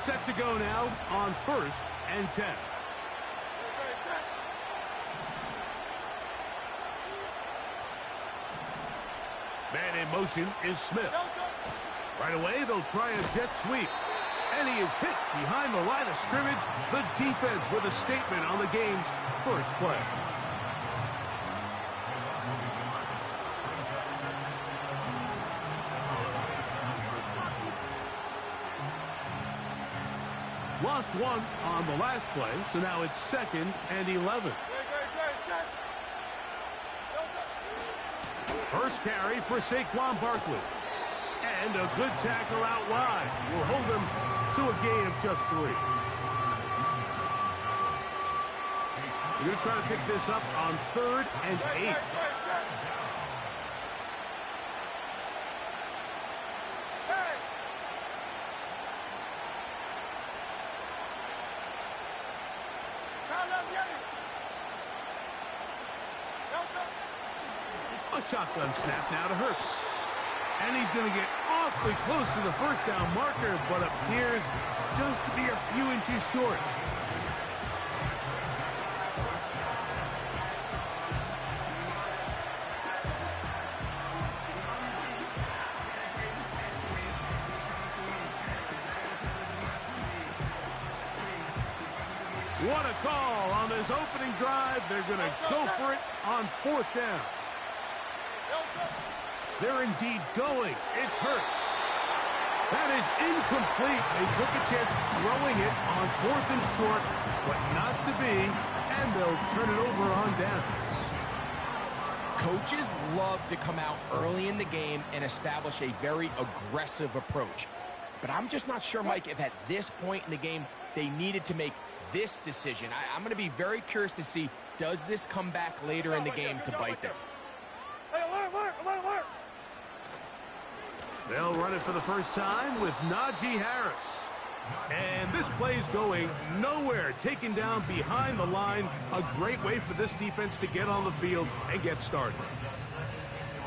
Set to go now on 1st and 10. Man in motion is Smith. Right away, they'll try a jet sweep. And he is hit behind the line of scrimmage. The defense with a statement on the game's first play. Lost one on the last play, so now it's 2nd and 11. First carry for Saquon Barkley. And a good tackle out wide will hold him to a gain of just 3. You're going to try to pick this up on 3rd and 8. A shotgun snap now to Hurts. And he's going to get awfully close to the first down marker, but appears just to be a few inches short. What a call on this opening drive. They're going to go for it on 4th down. They're indeed going. It's Hurts. That is incomplete. They took a chance throwing it on 4th and short, but not to be, and they'll turn it over on downs. Coaches love to come out early in the game and establish a very aggressive approach. But I'm just not sure, Mike, if at this point in the game they needed to make this decision. I'm going to be very curious to see, does this come back later in the game to bite them? They'll run it for the first time with Najee Harris. And this play's going nowhere. Taken down behind the line. A great way for this defense to get on the field and get started.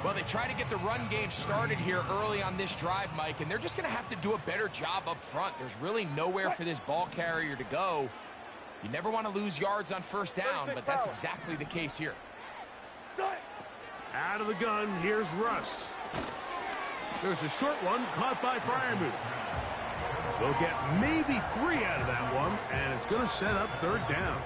Well, they try to get the run game started here early on this drive, Mike, and they're just going to have to do a better job up front. There's really nowhere for this ball carrier to go. You never want to lose yards on 1st down, but that's exactly the case here. Out of the gun, here's Russ. There's a short one caught by Freiermuth. They'll get maybe 3 out of that one, and it's going to set up 3rd down.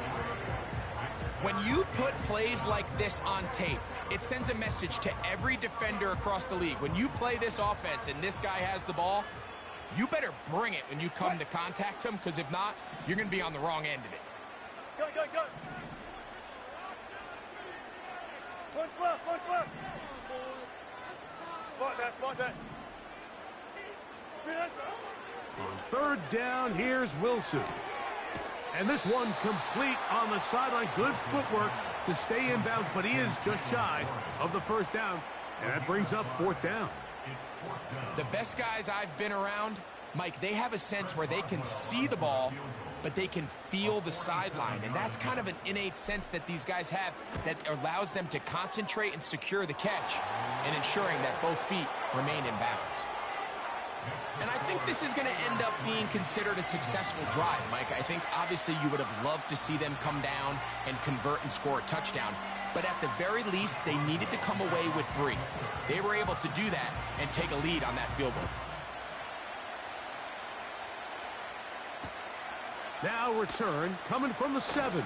When you put plays like this on tape, it sends a message to every defender across the league. When you play this offense and this guy has the ball, you better bring it when you come to contact him, because if not, you're going to be on the wrong end of it. Go. One flip. Spot that. On 3rd down, here's Wilson. And this one complete on the sideline. Good footwork to stay in bounds, but he is just shy of the 1st down. And that brings up 4th down. The best guys I've been around, Mike, they have a sense where they can see the ball, but they can feel the sideline. And that's kind of an innate sense that these guys have that allows them to concentrate and secure the catch and ensuring that both feet remain in bounds. And I think this is going to end up being considered a successful drive, Mike. I think obviously you would have loved to see them come down and convert and score a touchdown. But at the very least, they needed to come away with 3. They were able to do that and take a lead on that field goal. Now return coming from the 7.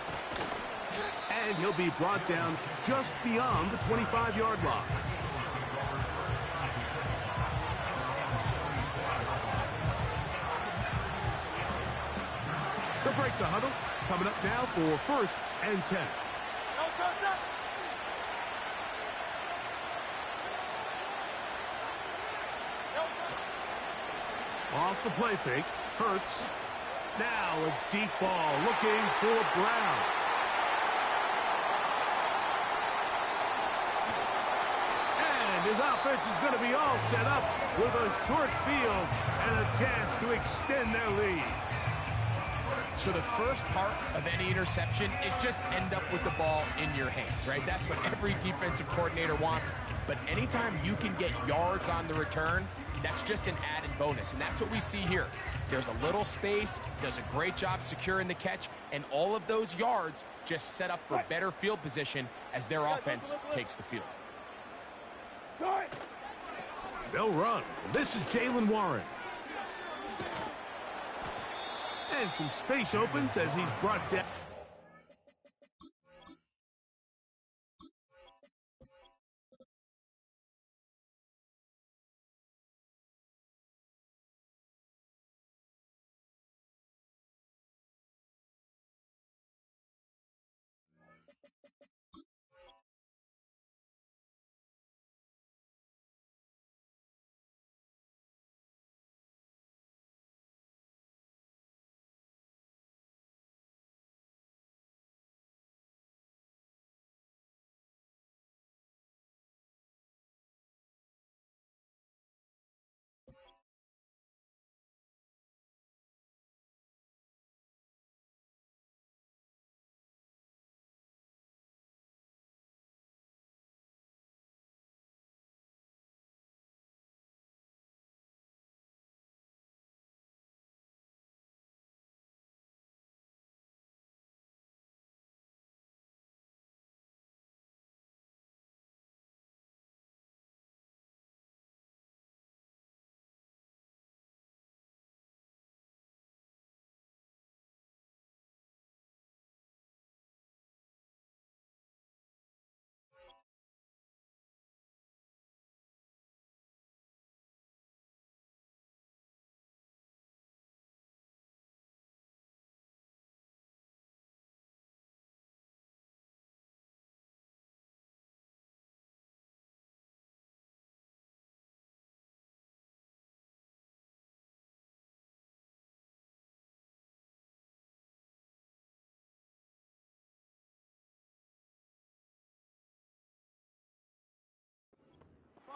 And he'll be brought down just beyond the 25-yard line. They'll break the huddle. Coming up now for 1st and 10. Off the play fake. Hurts. Now a deep ball looking for Brown. And his offense is going to be all set up with a short field and a chance to extend their lead. So the first part of any interception is just end up with the ball in your hands, right? That's what every defensive coordinator wants. But anytime you can get yards on the return, that's just an added bonus, and that's what we see here. There's a little space, does a great job securing the catch, and all of those yards just set up for better field position as their offense takes the field. They'll run. This is Jaylen Warren. And some space opens as he's brought down.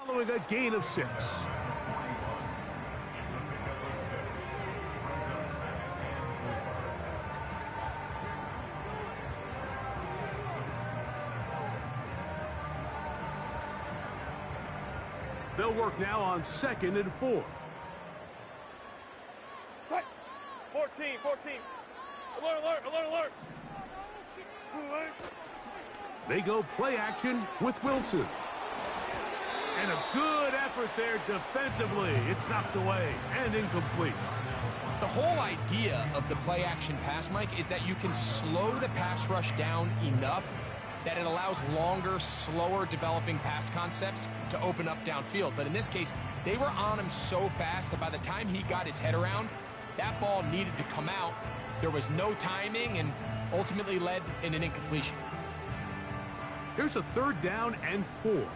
Following a gain of 6. They'll work now on 2nd and 4. 14. Alert. They go play action with Wilson. And a good effort there defensively. It's knocked away and incomplete. The whole idea of the play-action pass, Mike, is that you can slow the pass rush down enough that it allows longer, slower developing pass concepts to open up downfield. But in this case, they were on him so fast that by the time he got his head around, that ball needed to come out. There was no timing and ultimately led in an incompletion. Here's a 3rd down and 4.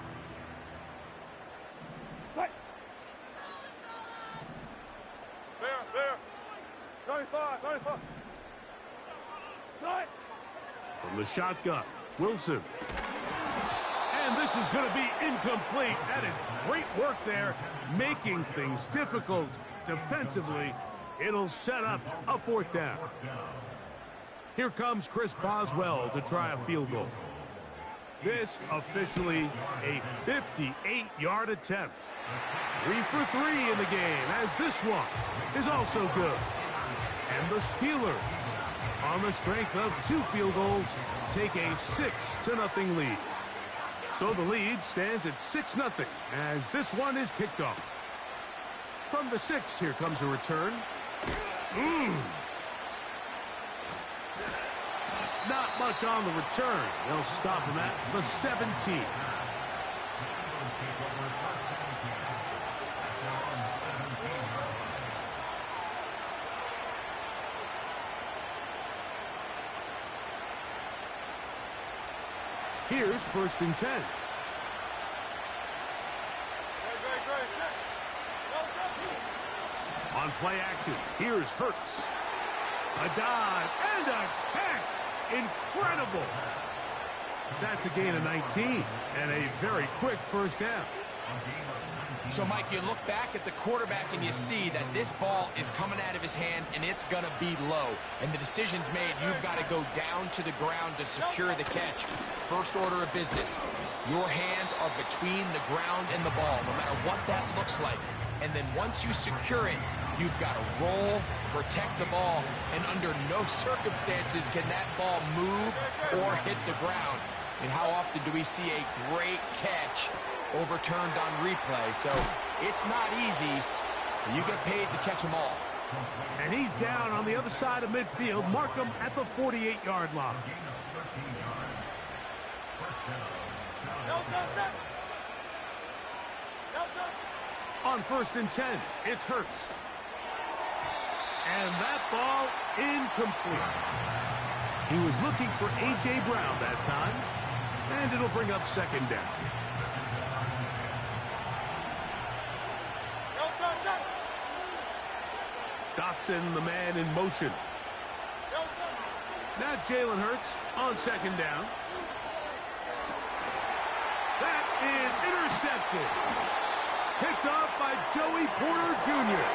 There. 95. From the shotgun, Wilson. And this is going to be incomplete. That is great work there, making things difficult defensively. It'll set up a 4th down. Here comes Chris Boswell to try a field goal. This officially a 58-yard attempt. 3 for 3 in the game, as this one is also good. And the Steelers, on the strength of 2 field goals, take a 6-0 lead. So the lead stands at 6-0 as this one is kicked off. From the 6, here comes a return. Not much on the return. They'll stop him at the 17. Here's 1st and 10. On play action, here's Hurts. A dive and a catch. Incredible. That's a gain of 19 and a very quick 1st down. So, Mike, you look back at the quarterback and you see that this ball is coming out of his hand and it's going to be low. And the decision's made. You've got to go down to the ground to secure the catch. First order of business. Your hands are between the ground and the ball, no matter what that looks like. And then once you secure it, you've got to roll, protect the ball, and under no circumstances can that ball move or hit the ground. And how often do we see a great catch overturned on replay? So it's not easy. You get paid to catch them all. And he's down on the other side of midfield. Mark him at the 48-yard line. On 1st and 10, it's Hurts. And that ball incomplete. He was looking for A.J. Brown that time. And it'll bring up 2nd down. Dotson, the man in motion. Now Jalen Hurts on 2nd down. That is intercepted. Picked off by Joey Porter Jr.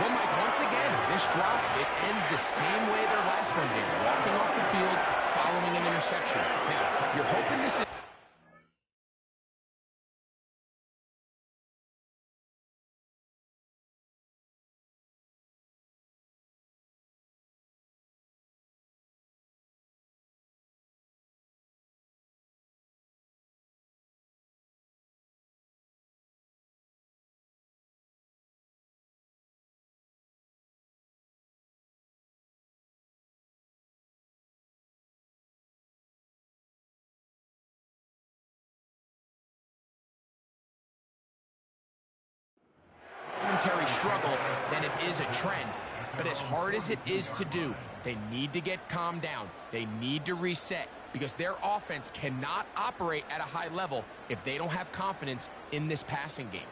Well, Mike, once again, this drive, it ends the same way their last one did. Walking off the field, following an interception. Now, you're hoping this is... struggle than it is a trend. But as hard as it is to do, they need to get calmed down. They need to reset because their offense cannot operate at a high level if they don't have confidence in this passing game.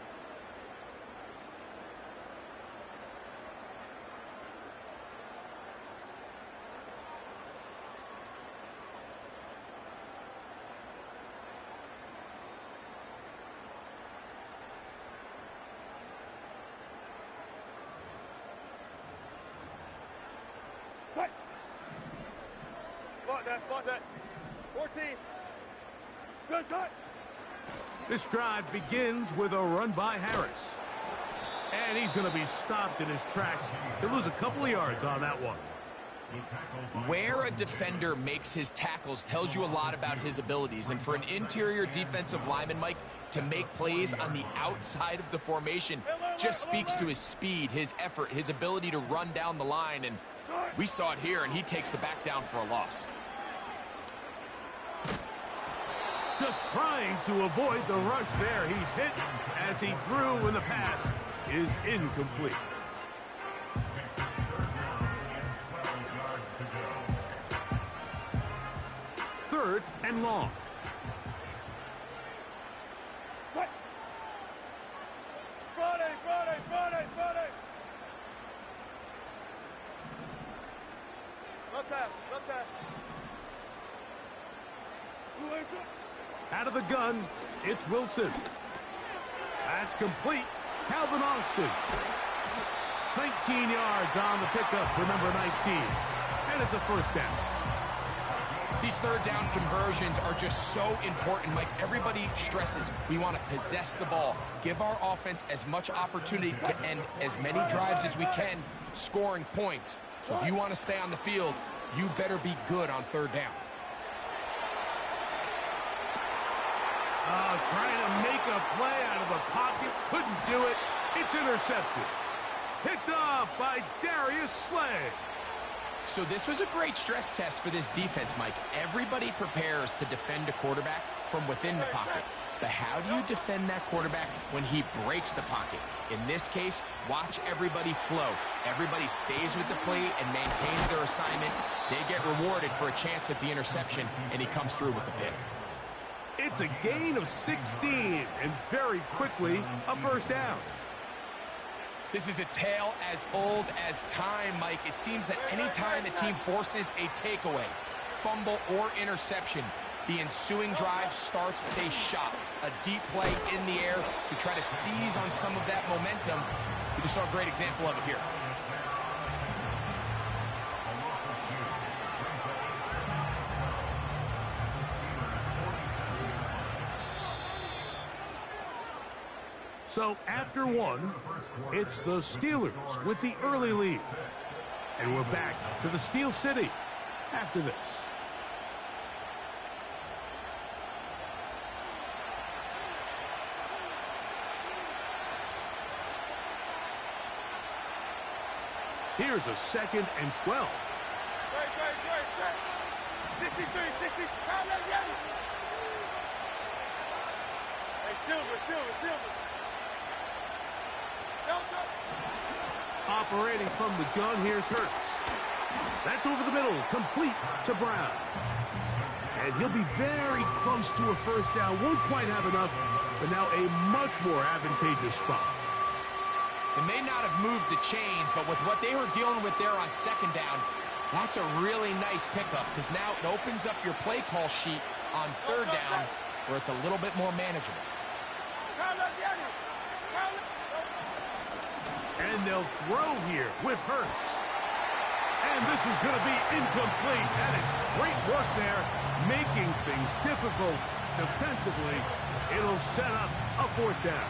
Block that. 14. Good cut. This drive begins with a run by Harris. And he's going to be stopped in his tracks. He'll lose a couple of yards on that one. Where a defender makes his tackles tells you a lot about his abilities. And for an interior defensive lineman, Mike, to make plays on the outside of the formation just speaks to his speed, his effort, his ability to run down the line. And we saw it here, and he takes the back down for a loss. Just trying to avoid the rush there. He's hit as he threw when the pass is incomplete. Third and long. Friday. Left pass. Out of the gun, it's Wilson. That's complete. Calvin Austin. 19 yards on the pickup for number 19. And it's a 1st down. These 3rd down conversions are just so important, Mike. Everybody stresses we want to possess the ball, give our offense as much opportunity to end as many drives as we can, scoring points. So if you want to stay on the field, you better be good on 3rd down. Trying to make a play out of the pocket. Couldn't do it. It's intercepted. Picked off by Darius Slay. So this was a great stress test for this defense, Mike. Everybody prepares to defend a quarterback from within the pocket. But how do you defend that quarterback when he breaks the pocket? In this case, watch everybody flow. Everybody stays with the play and maintains their assignment. They get rewarded for a chance at the interception, and he comes through with the pick. It's a gain of 16, and very quickly, a 1st down. This is a tale as old as time, Mike. It seems that any time the team forces a takeaway, fumble, or interception, The ensuing drive starts with a shot, a deep play in the air to try to seize on some of that momentum. We just saw a great example of it here. So after one, it's the Steelers with the early lead. And we're back to the Steel City after this. Here's a 2nd and 12. Great. 63, 60. Hey, Silver. Operating from the gun, here's Hurts. That's over the middle, complete to Brown. And he'll be very close to a first down. Won't quite have enough, but now a much more advantageous spot. They may not have moved the chains, but with what they were dealing with there on 2nd down, that's a really nice pickup because now it opens up your play call sheet on 3rd down where it's a little bit more manageable. And they'll throw here with Hurts. And this is going to be incomplete. That is great work there, making things difficult defensively. It'll set up a 4th down.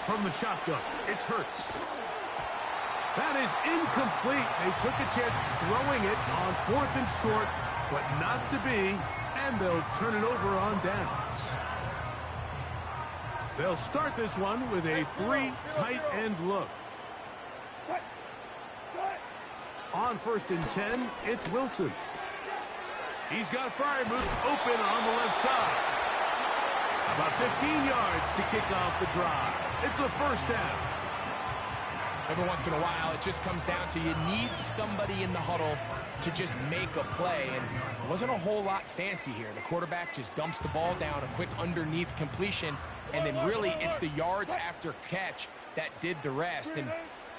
From the shotgun, it's Hurts. That is incomplete. They took a chance throwing it on 4th and short, but not to be, and they'll turn it over on downs. They'll start this one with a 3 tight end look. On 1st and 10, it's Wilson. He's got Freiermuth open on the left side. About 15 yards to kick off the drive. It's a 1st down. Every once in a while, it just comes down to you need somebody in the huddle to just make a play. And it wasn't a whole lot fancy here. The quarterback just dumps the ball down, a quick underneath completion, and then really it's the yards after catch that did the rest. And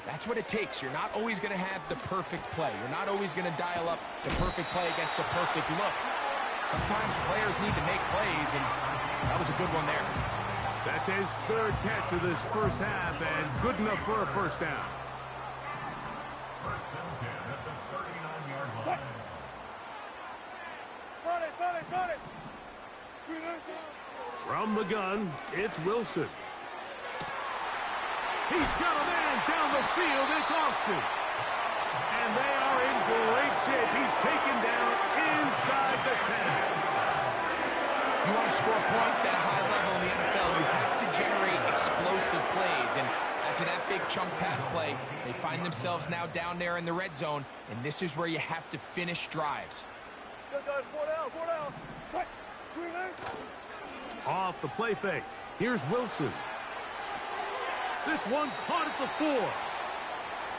that's what it takes. You're not always going to have the perfect play. You're not always going to dial up the perfect play against the perfect look. Sometimes players need to make plays, and that was a good one there. That's his 3rd catch of this first half, and good enough for a 1st down. From the gun, it's Wilson. He's got a man down the field. It's Austin. And they are in great shape. He's taken down inside the 10. If you want to score points at a high level in the NFL, you have to generate explosive plays. And after that big chunk pass play, they find themselves now down there in the red zone, and this is where you have to finish drives. Off the play fake. Here's Wilson. This one caught at the 4.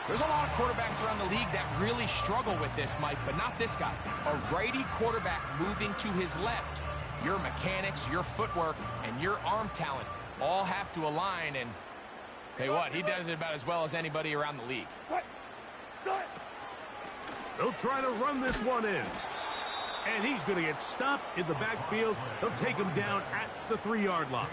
There's a lot of quarterbacks around the league that really struggle with this, Mike, but not this guy. A righty quarterback moving to his left. Your mechanics, your footwork, and your arm talent all have to align, and tell you what, he does it about as well as anybody around the league. They'll try to run this one in. And he's going to get stopped in the backfield. They'll take him down at the 3-yard line.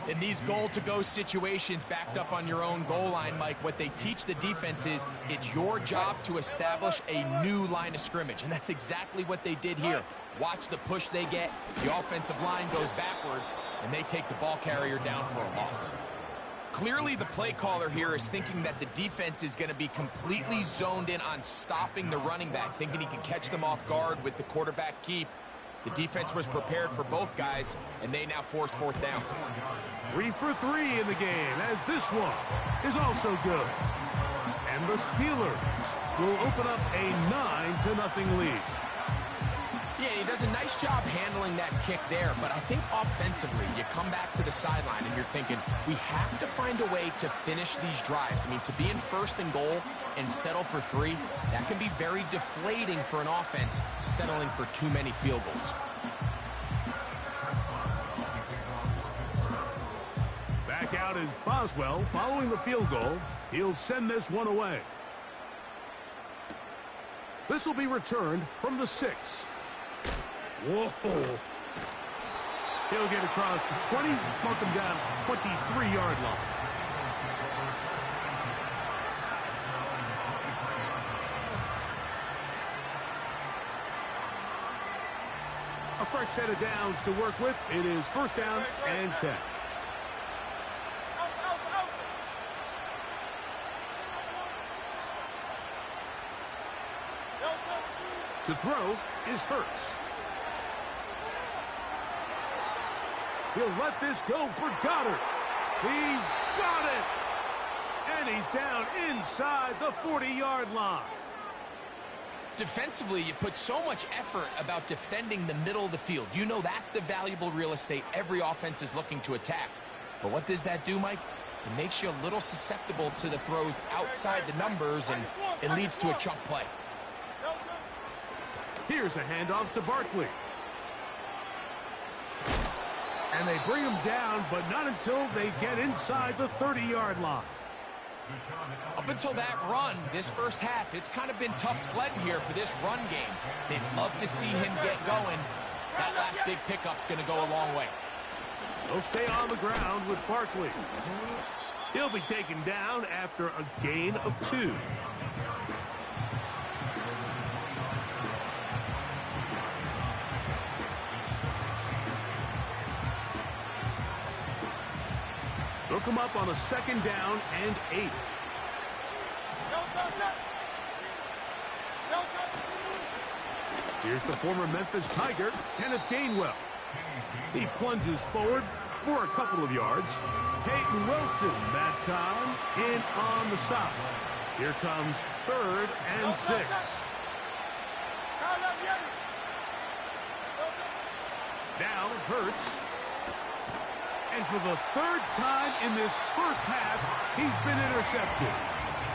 In these goal-to-go situations backed up on your own goal line, Mike, what they teach the defense is it's your job to establish a new line of scrimmage, and that's exactly what they did here. Watch the push they get. The offensive line goes backwards, and they take the ball carrier down for a loss. Clearly, the play caller here is thinking that the defense is going to be completely zoned in on stopping the running back, thinking he can catch them off guard with the quarterback keep. The defense was prepared for both guys, and they now force 4th down. 3 for 3 in the game, as this one is also good. And the Steelers will open up a 9-0 lead. Yeah, he does a nice job handling that kick there, but I think offensively, you come back to the sideline and you're thinking, we have to find a way to finish these drives. I mean, to be in 1st and goal and settle for 3, that can be very deflating for an offense settling for too many field goals. out is Boswell following the field goal. He'll send this one away. This will be returned from the 6. Whoa. He'll get across the 20, mark him down at the 23-yard line. A fresh set of downs to work with. It is first down and 10. To throw is Hurts. He'll let this go for Goddard. He's got it! And he's down inside the 40-yard line. Defensively, you put so much effort about defending the middle of the field. You know that's the valuable real estate every offense is looking to attack. But what does that do, Mike? It makes you a little susceptible to the throws outside the numbers, and it leads to a chunk play. Here's a handoff to Barkley. And they bring him down, but not until they get inside the 30-yard line. Up until that run, this first half, it's kind of been tough sledding here for this run game. They'd love to see him get going. That last big pickup's going to go a long way. They'll stay on the ground with Barkley. He'll be taken down after a gain of 2. They'll come up on a second down and 8. Here's the former Memphis Tiger, Kenneth Gainwell. He plunges forward for a couple of yards. Peyton Wilson that time in on the stop. Here comes 3rd and 6. Now Hurts. And for the 3rd time in this first half, he's been intercepted.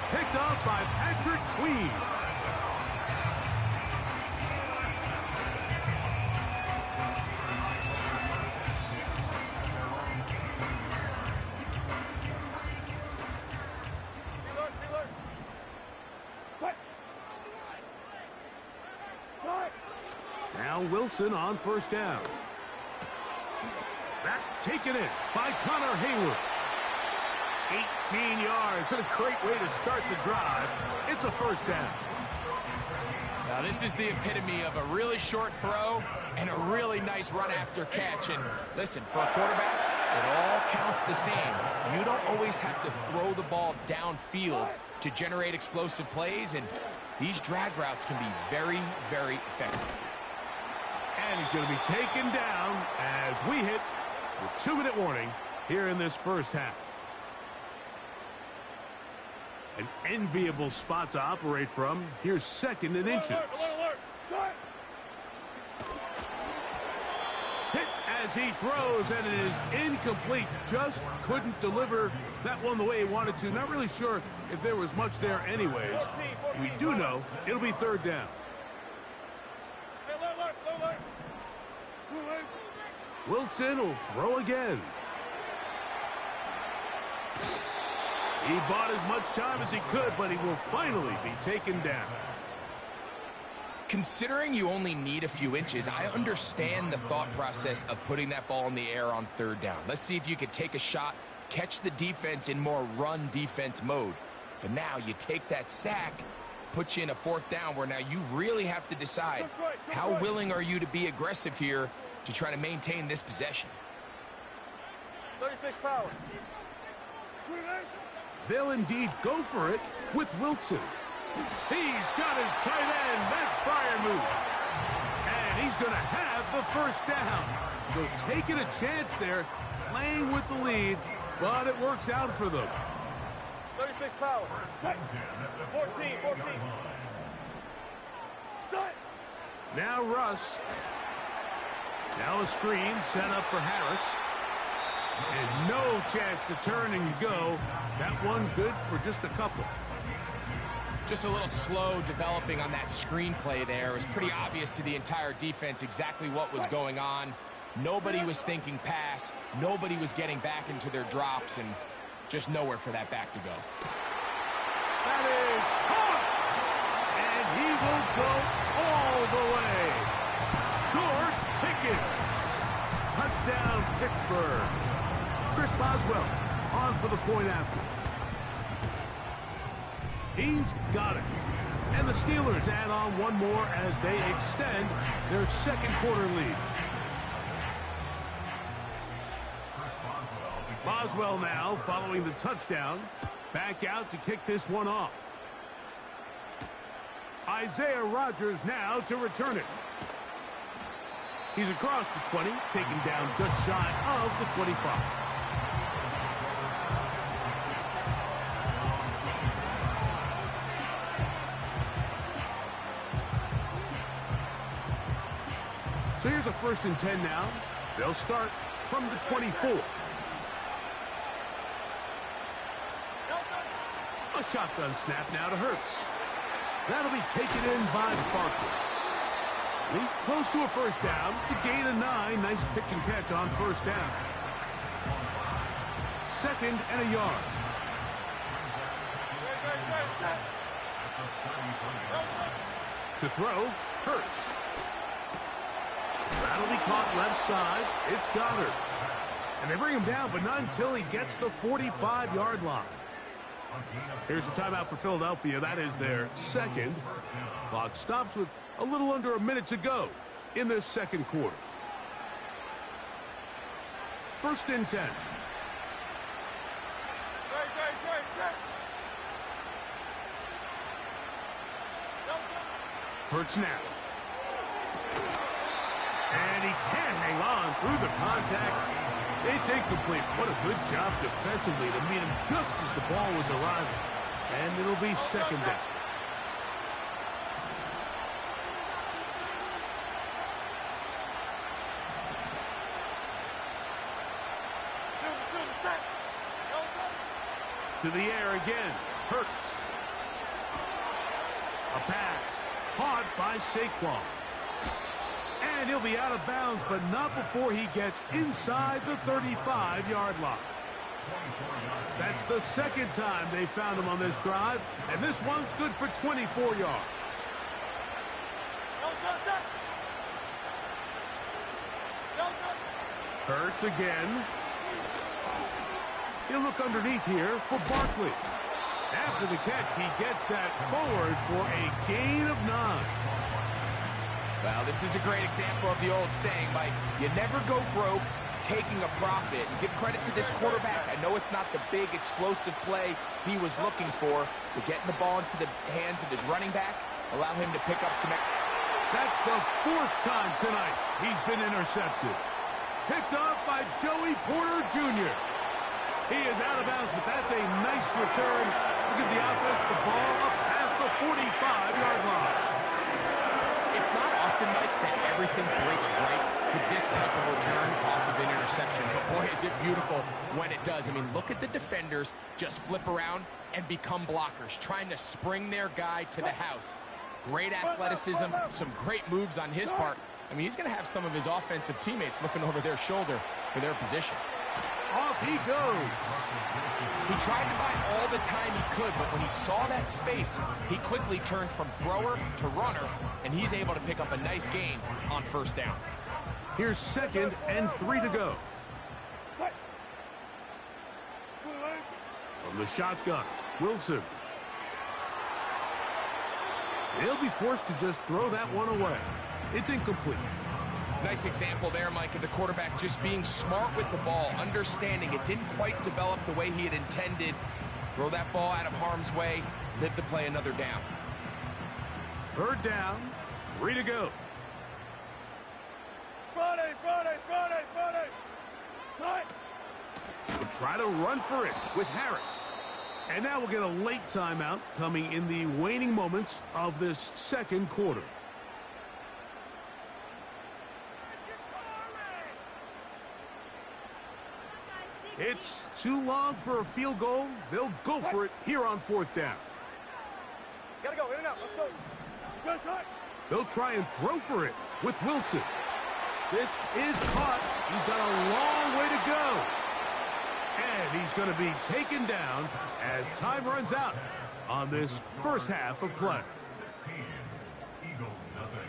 Picked off by Patrick Queen. Now Wilson on first down. Back taken in by Connor Hayward. 18 yards. What a great way to start the drive. It's a first down. Now this is the epitome of a really short throw and a really nice run after catch. And listen, for a quarterback, it all counts the same. You don't always have to throw the ball downfield to generate explosive plays, and these drag routes can be very, very effective. And he's going to be taken down as we hit the 2-minute warning here in this first half. An enviable spot to operate from. Here's 2nd and inches. Hit as he throws, and it is incomplete. Just couldn't deliver that one the way he wanted to. Not really sure if there was much there anyways. We do know it'll be 3rd down. Wilson will throw again. He bought as much time as he could, but he will finally be taken down. Considering you only need a few inches, I understand the thought process of putting that ball in the air on 3rd down. Let's see if you could take a shot, catch the defense in more run defense mode. But now you take that sack, put you in a 4th down where now you really have to decide how willing are you to be aggressive here to try to maintain this possession. 36 power. They'll indeed go for it with Wilson. He's got his tight end. That's fire move. And he's going to have the first down. So taking a chance there, playing with the lead, but it works out for them. 36 power. 14. Now Russ. Now a screen set up for Harris. And no chance to turn and go. That one good for just a couple. Just a little slow developing on that screenplay there. It was pretty obvious to the entire defense exactly what was going on. Nobody was thinking pass. Nobody was getting back into their drops, and just nowhere for that back to go. That is caught! And he will go all the way. George Pickens. Touchdown, Pittsburgh. Chris Boswell on for the point after. He's got it. And the Steelers add on one more as they extend their second quarter lead. Boswell now following the touchdown. Back out to kick this one off. Isaiah Rodgers now to return it. He's across the 20, taken down just shy of the 25. So here's a 1st and 10 now. They'll start from the 24. A shotgun snap now to Hurts. That'll be taken in by Barkley. He's close to a 1st down to gain a 9. Nice pitch and catch on 1st down. 2nd and a yard. To throw, Hurts. That'll be caught left side. It's Goddard. And they bring him down, but not until he gets the 45-yard line. Here's a timeout for Philadelphia. That is their 2nd. Clock stops with a little under a minute to go in this 2nd quarter. 1st and 10. Hurts now. And he can't hang on through the contact. It's incomplete. What a good job defensively to meet him just as the ball was arriving. And it'll be 2nd down. To the air again. Hurts. A pass. Caught by Saquon. And he'll be out of bounds, but not before he gets inside the 35-yard line. That's the 2nd time they found him on this drive, and this one's good for 24 yards. Hurts again. He'll look underneath here for Barkley. After the catch, he gets that forward for a gain of 9. Well, this is a great example of the old saying, Mike, you never go broke taking a profit. And give credit to this quarterback. I know it's not the big explosive play he was looking for, but getting the ball into the hands of his running back, allow him to pick up some... That's the 4th time tonight he's been intercepted. Picked off by Joey Porter Jr. He is out of bounds, but that's a nice return. We'll give the offense the ball up past the 45-yard line. It's not often, Mike, that everything breaks right for this type of return off of an interception. But boy, is it beautiful when it does. I mean, look at the defenders just flip around and become blockers, trying to spring their guy to the house. Great athleticism, some great moves on his part. I mean, he's going to have some of his offensive teammates looking over their shoulder for their position. Off he goes. He tried to buy all the time he could, but when he saw that space, he quickly turned from thrower to runner, and he's able to pick up a nice gain on 1st down. Here's 2nd and 3 to go. From the shotgun, Wilson. He'll be forced to just throw that one away. It's incomplete. Nice example there, Mike, of the quarterback just being smart with the ball, understanding it didn't quite develop the way he had intended. Throw that ball out of harm's way, live to play another down. 3rd down, 3 to go. We'll try to run for it with Harris. And now we'll get a late timeout coming in the waning moments of this 2nd quarter. It's too long for a field goal. They'll go for it here on 4th down. Gotta go, in and out, let's go. They'll try and throw for it with Wilson. This is caught. He's got a long way to go. And he's going to be taken down as time runs out on this first half of play.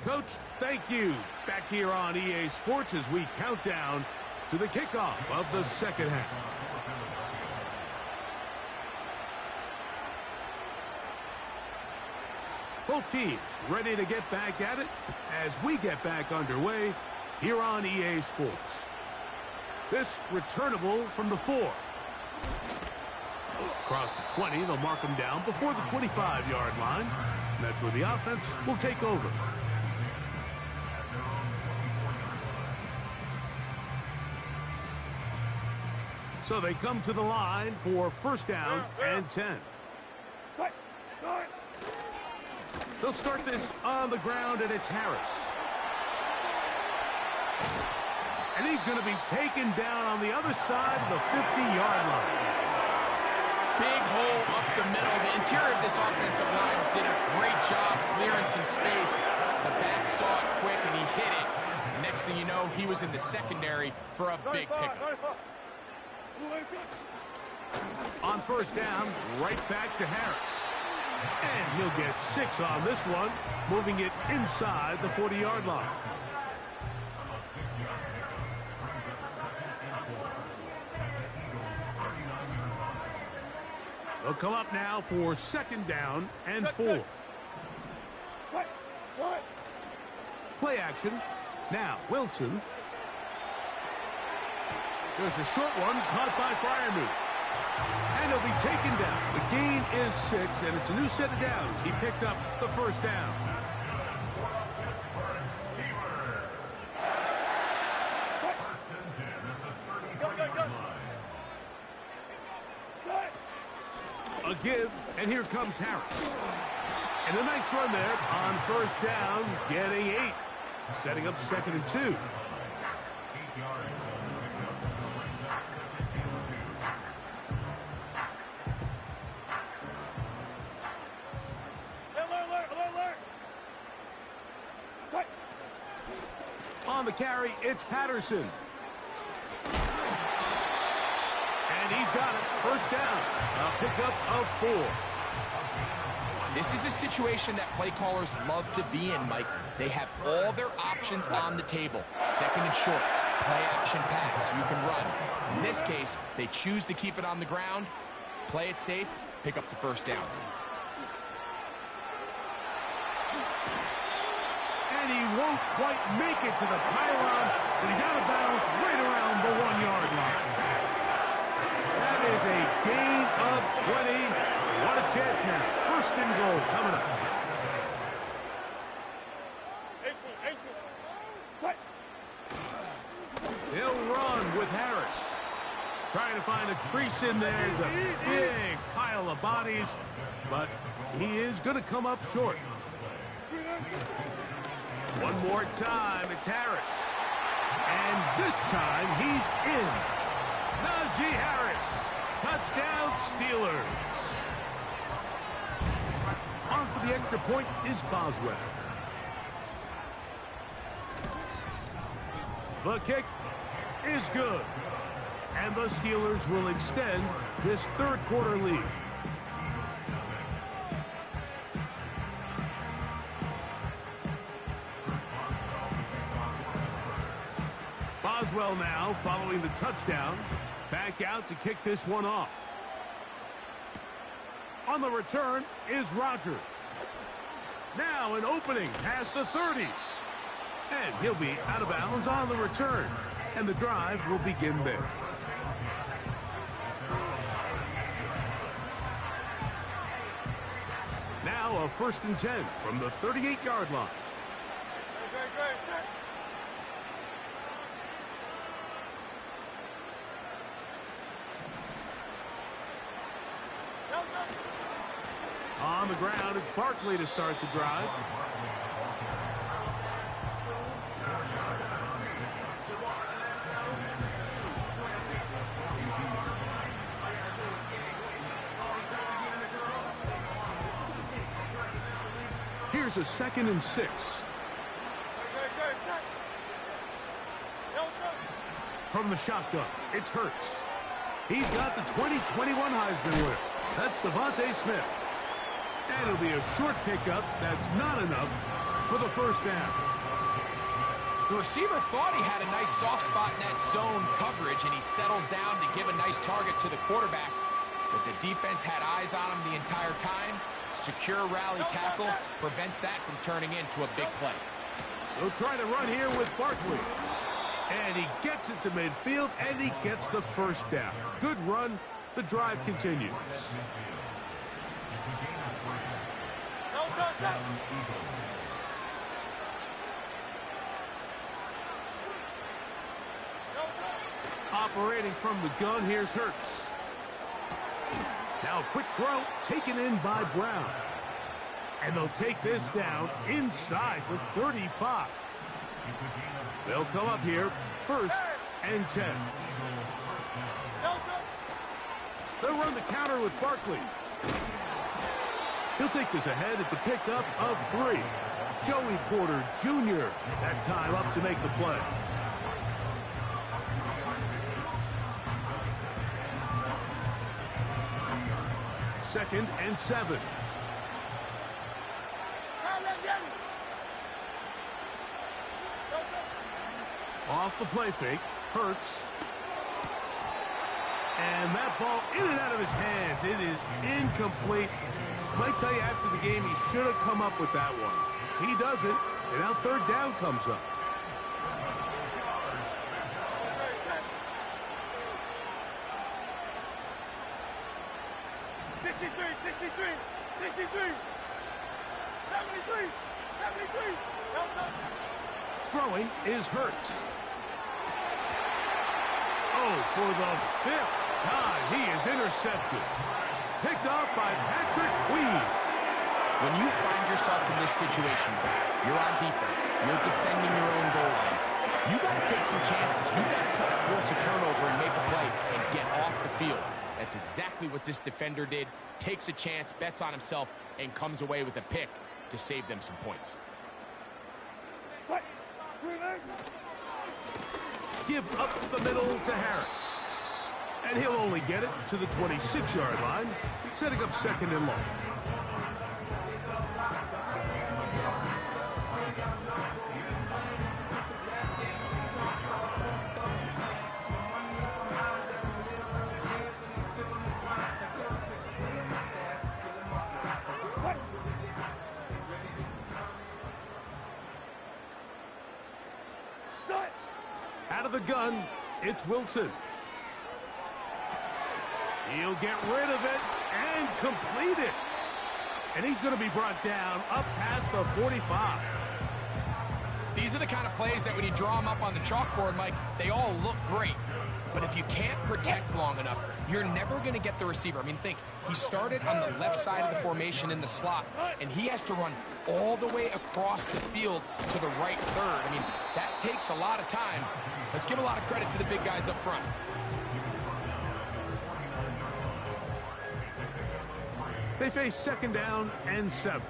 Coach, thank you. Back here on EA Sports as we count down to the kickoff of the second half. Both teams ready to get back at it as we get back underway here on EA Sports. This returnable from the 4. Across the 20, they'll mark him down before the 25-yard line. And that's where the offense will take over. So they come to the line for first down and 10. They'll start this on the ground, and it's Harris. And he's going to be taken down on the other side of the 50-yard line. Big hole up the middle. The interior of this offensive line did a great job clearing some space. The back saw it quick, and he hit it. The next thing you know, he was in the secondary for a big pickup. On first down, right back to Harris. And he'll get 6 on this one, moving it inside the 40-yard line. They'll come up now for second down and 4. Play action. Now, Wilson. There's a short one caught by Freiermuth. And he'll be taken down. The gain is 6, and it's a new set of downs. He picked up the first down. A give, and here comes Harris. And a nice run there on first down, getting 8. Setting up second and 2. On the carry, it's Patterson. And he's got it. First down. A pickup of 4. This is a situation that play callers love to be in, Mike. They have all their options on the table. Second and short, play action pass, you can run. In this case, they choose to keep it on the ground, play it safe, pick up the first down. And he won't quite make it to the pylon, but he's out of bounds right around the 1-yard line. That is a gain of 20. What a chance now. First and goal coming up. He'll run with Harris. Trying to find a crease in there. It's a big pile of bodies, but he is going to come up short. One more time, it's Harris. And this time, he's in. Najee Harris. Touchdown, Steelers. On for the extra point is Boswell. The kick is good. And the Steelers will extend this third quarter lead. Boswell now following the touchdown. Back out to kick this one off. On the return is Rodgers. Now an opening past the 30. And he'll be out of bounds on the return. And the drive will begin there. Now a first and 10 from the 38-yard line. On the ground, it's Barkley to start the drive. Here's a 2nd and 6. from the shotgun. It's Hurts. He's got the 2021 Heisman winner. That's Devontae Smith. And it'll be a short pickup. That's not enough for the first down. The receiver thought he had a nice soft spot in that zone coverage, and he settles down to give a nice target to the quarterback. But the defense had eyes on him the entire time. Secure rally tackle prevents that from turning into a big play. He'll try to run here with Barkley. And he gets it to midfield, and he gets the first down. Good run. The drive continues. Operating from the gun, here's Hurts. Now a quick throw taken in by Brown. And they'll take this down inside the 35. They'll come up here, 1st and 10. They'll run the counter with Barkley. He'll take this ahead. It's a pickup of 3. Joey Porter Jr. that time up to make the play. Second and 7. Off the play fake, Hurts. And that ball in and out of his hands. It is incomplete. Might tell you after the game he should have come up with that one. He doesn't, and now 3rd down comes up. Throwing is Hurts. Oh, for the 5th time, he is intercepted. Picked off by Patrick Queen. When you find yourself in this situation, you're on defense, you're defending your own goal line, you got to take some chances. You got to try to force a turnover and make a play and get off the field. That's exactly what this defender did. Takes a chance, bets on himself, and comes away with a pick to save them some points. Give up the middle to Harris. And he'll only get it to the 26-yard line, setting up 2nd and long. Out of the gun, it's Wilson. He'll get rid of it and complete it. And he's going to be brought down up past the 45. These are the kind of plays that when you draw them up on the chalkboard, Mike, they all look great. But if you can't protect long enough, you're never going to get the receiver. I mean, think, he started on the left side of the formation in the slot, and he has to run all the way across the field to the right third. I mean, that takes a lot of time. Let's give a lot of credit to the big guys up front. They face 2nd down and 7.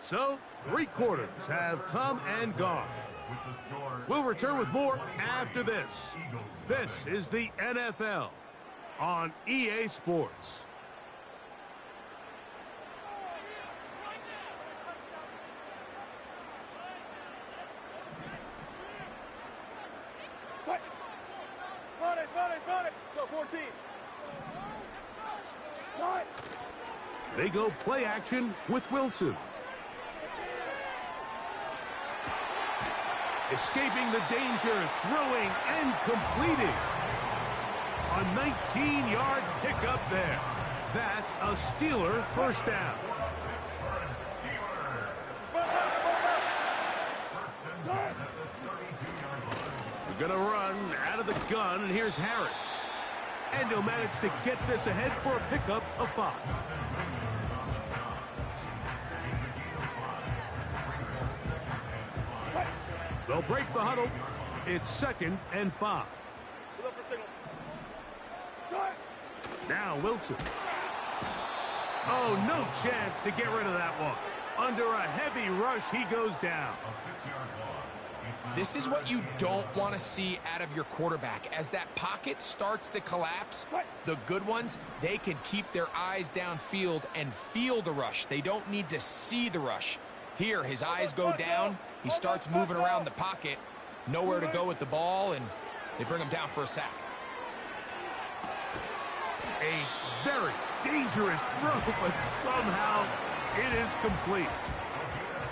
So, 3 quarters have come and gone. We'll return with more after this. This is the NFL on EA Sports. Run it. Go, 14. They go play action with Wilson. Escaping the danger, throwing and completing. A 19-yard pickup there. That's a Steeler first down. We're going to run out of the gun, and here's Harris. And he'll manage to get this ahead for a pickup of 5. They'll break the huddle. It's 2nd and 5. Now Wilson. Oh, no chance to get rid of that one. Under a heavy rush, he goes down. This is what you don't want to see out of your quarterback. As that pocket starts to collapse, the good ones, they can keep their eyes downfield and feel the rush. They don't need to see the rush. Here, his eyes go down. He starts moving around the pocket. Nowhere to go with the ball, and they bring him down for a sack. A very dangerous throw, but somehow it is complete.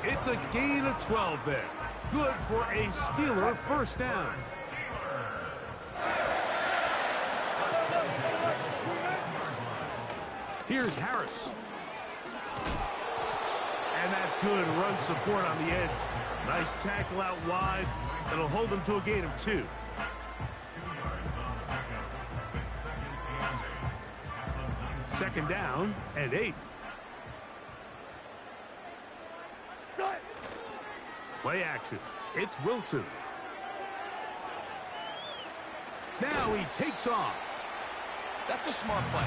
It's a gain of 12 there. Good for a Steeler first down. Here's Harris. And that's good run support on the edge. Nice tackle out wide. It'll hold them to a gain of 2. Second down and 8. Play action. It's Wilson. Now he takes off. That's a smart play.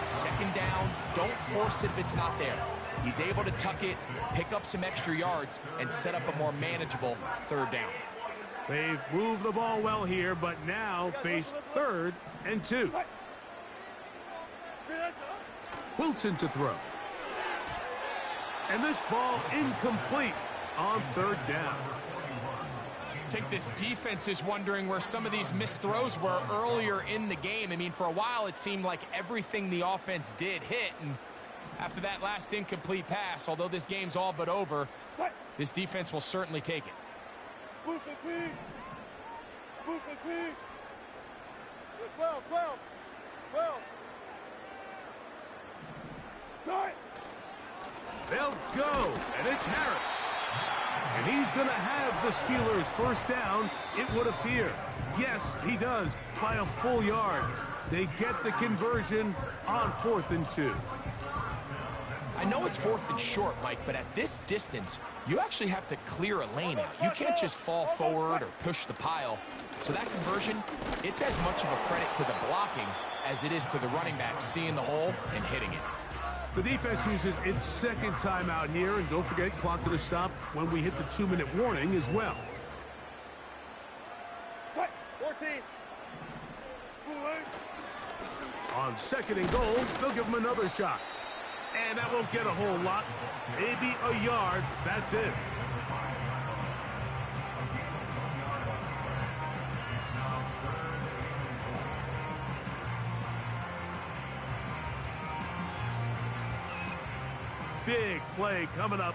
Second down, don't force it if it's not there. He's able to tuck it, pick up some extra yards, and set up a more manageable third down. They've moved the ball well here, but now face 3rd and 2. Wilson to throw. And this ball incomplete on 3rd down. I think this defense is wondering where some of these missed throws were earlier in the game. I mean, for a while it seemed like everything the offense did hit, and after that last incomplete pass, although this game's all but over, this defense will certainly take it. They'll go, and it's Harris. And he's going to have the Steelers first down, it would appear. Yes, he does, by a full yard. They get the conversion on 4th and 2. I know it's 4th and short, Mike, but at this distance, you actually have to clear a lane out. You can't just fall forward or push the pile. So that conversion, it's as much of a credit to the blocking as it is to the running back seeing the hole and hitting it. The defense uses its second timeout here, and don't forget, clock going to stop when we hit the 2-minute warning as well. 14. On 2nd and goal, they'll give him another shot. And that won't get a whole lot. Maybe a yard. That's it. Big play coming up.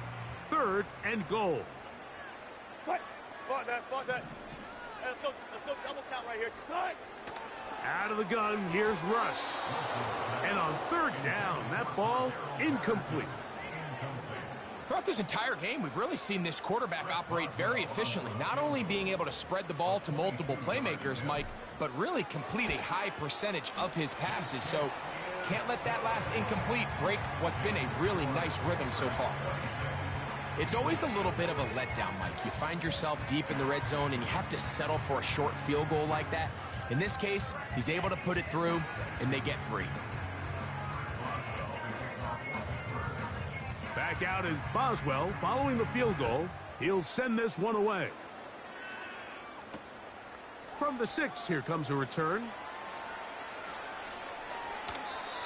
3rd and goal. Fight that. Hey, let's go double count right here. Fight. Out of the gun, here's Russ. And on 3rd down, that ball incomplete. Throughout this entire game, we've really seen this quarterback operate very efficiently, not only being able to spread the ball to multiple playmakers, Mike, but really complete a high percentage of his passes. So can't let that last incomplete break what's been a really nice rhythm so far. It's always a little bit of a letdown, Mike. You find yourself deep in the red zone and you have to settle for a short field goal like that. In this case, he's able to put it through, and they get 3. Back out is Boswell following the field goal. He'll send this one away. From the 6, here comes a return.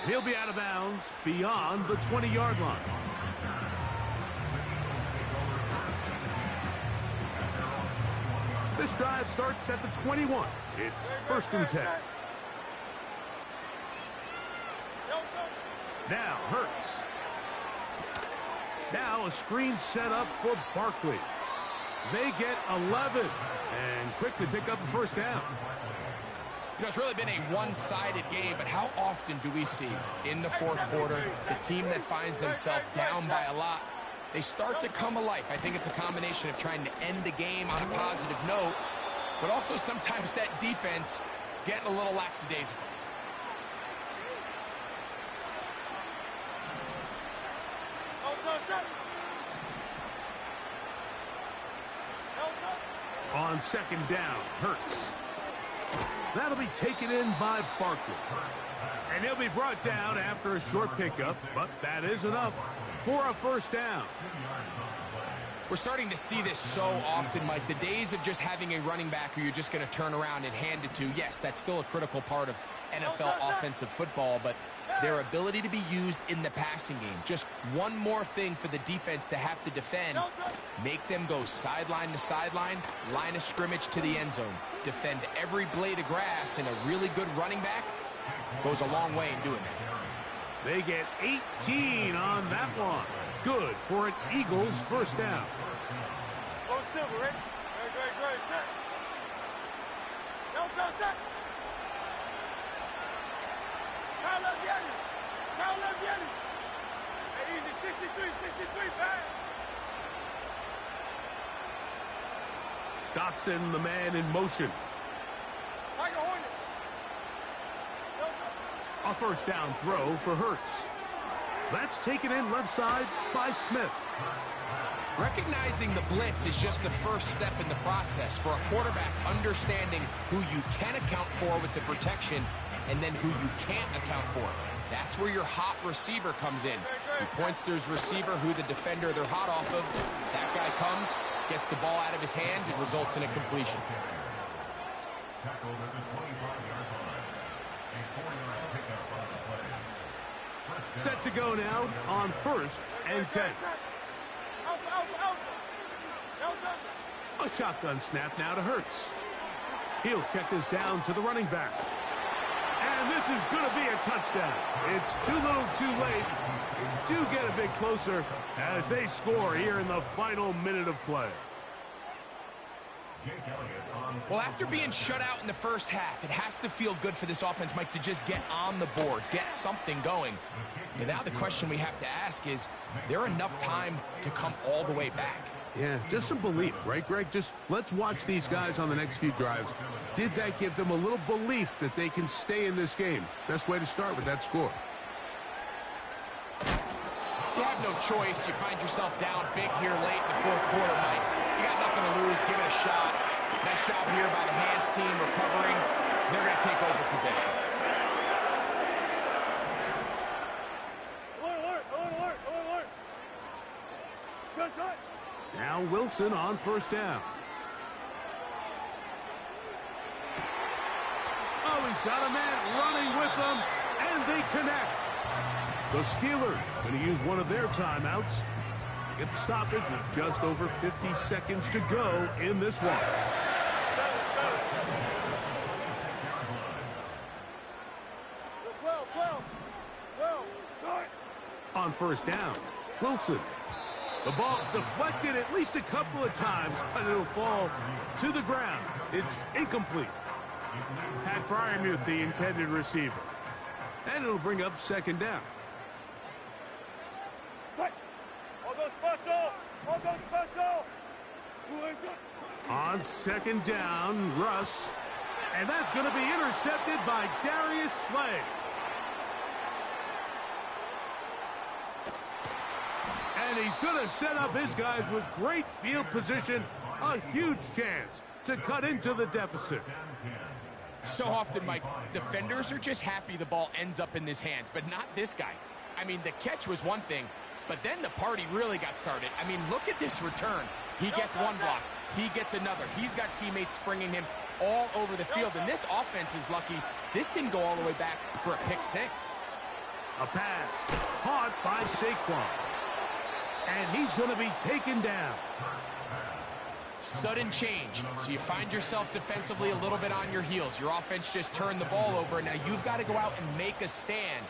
He'll be out of bounds beyond the 20-yard line. This drive starts at the 21. It's 1st and 10. Now Hurts. Now a screen set up for Barkley. They get 11 and quickly pick up the first down. You know, it's really been a one-sided game, but how often do we see in the 4th quarter the team that finds themselves down by a lot, they start to come alive? I think it's a combination of trying to end the game on a positive note, but also sometimes that defense getting a little lackadaisical. On 2nd down, Hurts. That'll be taken in by Barkley. And he'll be brought down after a short pickup, but that is enough for a first down. We're starting to see this so often, Mike. The days of just having a running back who you're just going to turn around and hand it to, yes, that's still a critical part of NFL offensive football, but their ability to be used in the passing game. Just one more thing for the defense to have to defend. Make them go sideline to sideline, line of scrimmage to the end zone. Defend every blade of grass, and a really good running back goes a long way in doing that. They get 18 on that one. Good for an Eagles first down. Go silver, Rick. Great. Set. No, set. Kyle Leviani. Hey, easy. 63, bang. Dotson, the man in motion. Tiger Hornet. A first down throw for Hurts. That's taken in left side by Smith. Recognizing the blitz is just the first step in the process for a quarterback, understanding who you can account for with the protection and then who you can't account for. That's where your hot receiver comes in. He points to his receiver, who the defender they're hot off of. That guy comes, gets the ball out of his hand, and results in a completion. Set to go now on 1st and 10. A shotgun snap now to Hurts. He'll check this down to the running back. And this is going to be a touchdown. It's too little too late. Do get a bit closer as they score here in the final minute of play. Well, after being shut out in the first half, it has to feel good for this offense, Mike, to just get on the board, get something going. And now the question we have to ask is there enough time to come all the way back? Yeah, just some belief, right, Greg? Just let's watch these guys on the next few drives. Did that give them a little belief that they can stay in this game? Best way to start with that score. You have no choice. You find yourself down big here late in the fourth quarter, Mike. You got nothing to lose. Give it a shot. Nice job here by the hands team recovering. They're going to take over possession. Alert. Good shot. Now Wilson on first down. Oh, he's got a man running with them, and they connect. The Steelers going to use one of their timeouts to get the stoppage with just over 50 seconds to go in this one. On first down, Wilson. The ball deflected at least a couple of times, but it'll fall to the ground. It's incomplete. Pat Freiermuth, the intended receiver. And it'll bring up second down. On second down, Russ. And that's going to be intercepted by Darius Slay. And he's going to set up his guys with great field position. A huge chance to cut into the deficit. So often, Mike, defenders are just happy the ball ends up in his hands, but not this guy. I mean, the catch was one thing, but then the party really got started. I mean, look at this return. He gets one block. He gets another. He's got teammates springing him all over the field, and this offense is lucky. This didn't go all the way back for a pick six. A pass caught by Saquon. And he's going to be taken down. Sudden change. So you find yourself defensively a little bit on your heels. Your offense just turned the ball over, and now you've got to go out and make a stand.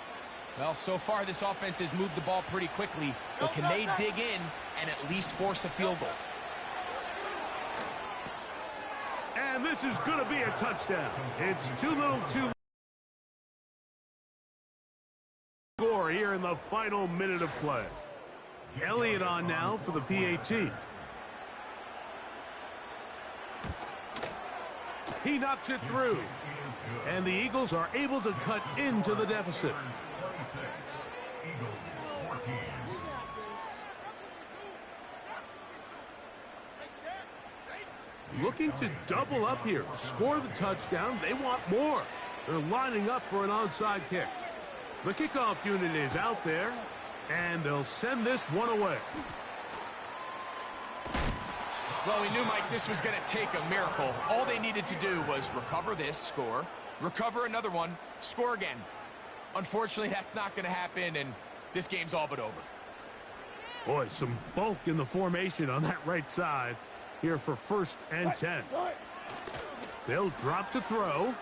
Well, so far this offense has moved the ball pretty quickly, but can they dig in and at least force a field goal? And this is going to be a touchdown. It's too little too late. Score here in the final minute of play. Elliott on now for the PAT. He knocks it through. And the Eagles are able to cut into the deficit. looking to double up here, score the touchdown. They want more. They're lining up for an onside kick. The kickoff unit is out there, and they'll send this one away. Well, we knew, Mike, this was going to take a miracle. All they needed to do was recover this, score, recover another one, score again. Unfortunately, that's not going to happen, and this game's all but over. Boy, some bulk in the formation on that right side here for 1st and 10. They'll drop to throw.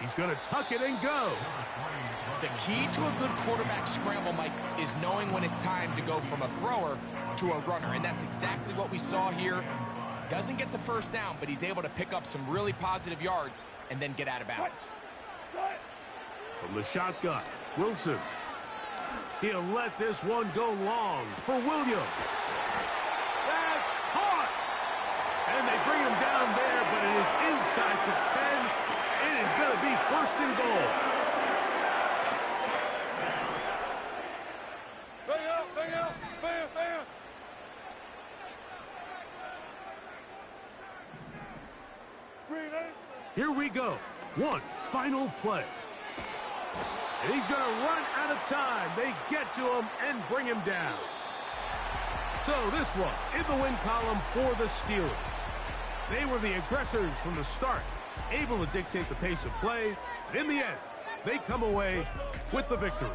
He's going to tuck it and go. The key to a good quarterback scramble, Mike, is knowing when it's time to go from a thrower to a runner, and that's exactly what we saw here. Doesn't get the first down, but he's able to pick up some really positive yards and then get out of bounds. From the shotgun, Wilson. He'll let this one go long for Williams. That's caught! And they bring him down there, but it is inside the 10. It is going to be 1st and goal. Bang out, bam, bam. Here we go. One final play. And he's going to run out of time. They get to him and bring him down. So this one in the win column for the Steelers. They were the aggressors from the start, able to dictate the pace of play. And in the end, they come away with the victory.